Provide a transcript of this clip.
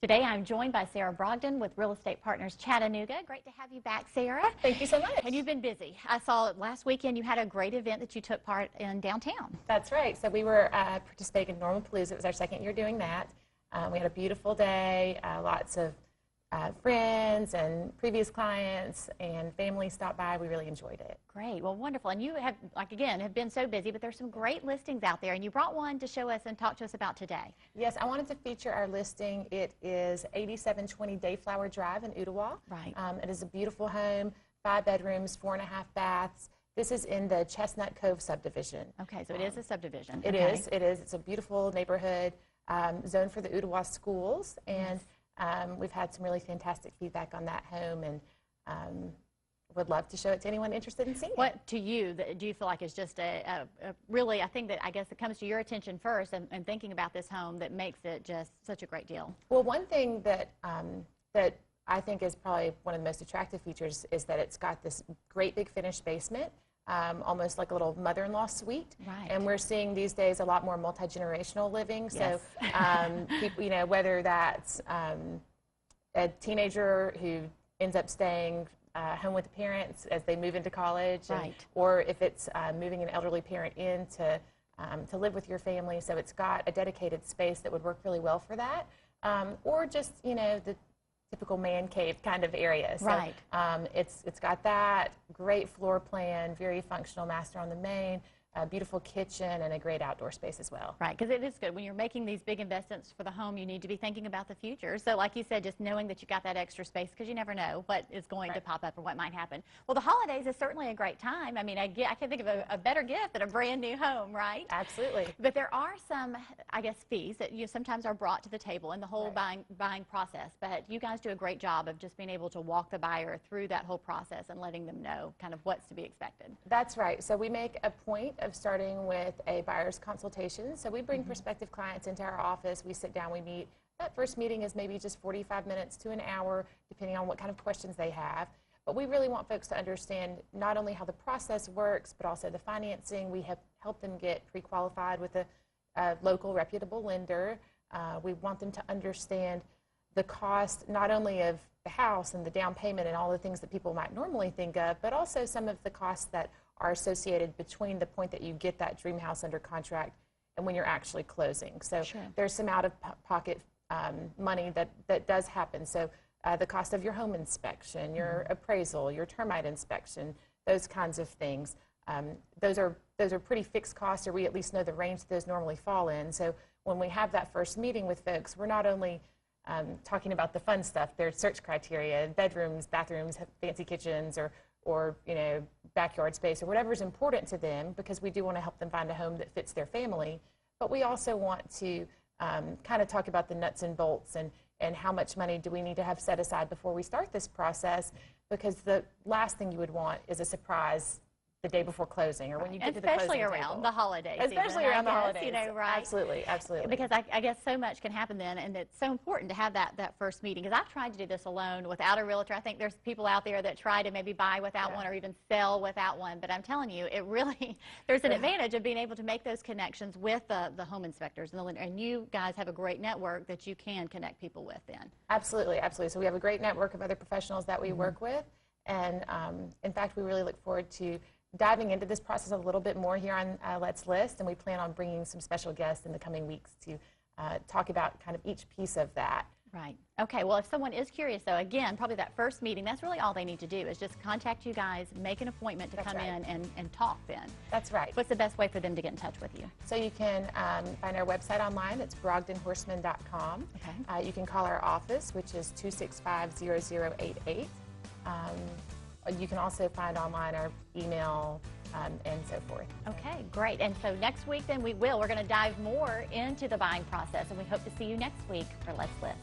Today I'm joined by Sarah Brogdon with Real Estate Partners Chattanooga. Great to have you back, Sarah. Thank you so much. And you've been busy. I saw last weekend you had a great event that you took part in downtown. That's right. So we were participating in Normal Palooza. It was our second year doing that. We had a beautiful day, lots of friends and previous clients and family stopped by. We really enjoyed it. Great. Well, wonderful. And you have, have been so busy, but there's some great listings out there, and you brought one to show us and talk to us about today. Yes, I wanted to feature our listing. It is 8720 Dayflower Drive in Ooltewah. Right. It is a beautiful home, 5 bedrooms, 4.5 baths. This is in the Chestnut Cove subdivision. Okay, so it is a subdivision. It is. It is. It's a beautiful neighborhood, zoned for the Ooltewah schools, and we've had some really fantastic feedback on that home, and would love to show it to anyone interested in seeing it. What to you do you feel like is just a really, I think that I guess it comes to your attention first and thinking about this home that makes it just such a great deal? Well, one thing that that I think is probably one of the most attractive features is that it's got this great big finished basement, almost like a little mother-in-law suite. Right. And we're seeing these days a lot more multi-generational living. Yes. So people, whether that's a teenager who ends up staying home with the parents as they move into college, right, or if it's moving an elderly parent in to live with your family. So it's got a dedicated space that would work really well for that, or just the typical man cave kind of area. So, right. It's got that great floor plan, very functional master on the main, a beautiful kitchen, and a great outdoor space as well. Right, because it is good. When you're making these big investments for the home, you need to be thinking about the future. So like you said, just knowing that you got that extra space, because you never know what is going to pop up or what might happen. Well, the holidays is certainly a great time. I mean, I can think of a better gift than a brand new home, right? Absolutely. But there are some, I guess, fees that sometimes are brought to the table in the whole buying process. But you guys do a great job of just being able to walk the buyer through that whole process and letting them know kind of what's to be expected. That's right. So we make a point of starting with a buyer's consultation. So we bring prospective clients into our office. We sit down, we meet. That first meeting is maybe just 45 minutes to an hour, depending on what kind of questions they have. But we really want folks to understand not only how the process works, but also the financing. We have helped them get pre-qualified with a local reputable lender. We want them to understand the cost not only of the house and the down payment and all the things that people might normally think of, but also some of the costs that are associated between the point that you get that dream house under contract and when you're actually closing. So there's some out-of-pocket money that does happen. So the cost of your home inspection, your appraisal, your termite inspection, those kinds of things. Those are pretty fixed costs, or we at least know the range that those normally fall in. So when we have that first meeting with folks, we're not only talking about the fun stuff, their search criteria, bedrooms, bathrooms, fancy kitchens, or backyard space, or whatever is important to them, because we do want to help them find a home that fits their family. But we also want to kind of talk about the nuts and bolts and how much money do we need to have set aside before we start this process, because the last thing you would want is a surprise the day before closing, or when you get to the closing especially around table. the holidays. Especially around the holidays. Right? Absolutely, absolutely. Because I guess so much can happen then, and it's so important to have that first meeting. Because I've tried to do this alone without a realtor. I think there's people out there that try to maybe buy without one or even sell without one. But I'm telling you, it really, there's an advantage of being able to make those connections with the home inspectors and the lender. And you guys have a great network that you can connect people with then. Absolutely, absolutely. So we have a great network of other professionals that we work with. And in fact, we really look forward to diving into this process a little bit more here on Let's List, and we plan on bringing some special guests in the coming weeks to talk about kind of each piece of that. Right. Okay, well, if someone is curious, though, again, probably that first meeting, that's really all they need to do is just contact you guys, make an appointment to come in and talk then. That's right. What's the best way for them to get in touch with you? So you can find our website online. It's brogdonhorseman.com. Okay. You can call our office, which is 265-0088. You can also find online our email and so forth. Okay, great. And so next week then we're going to dive more into the buying process, and we hope to see you next week for Let's List.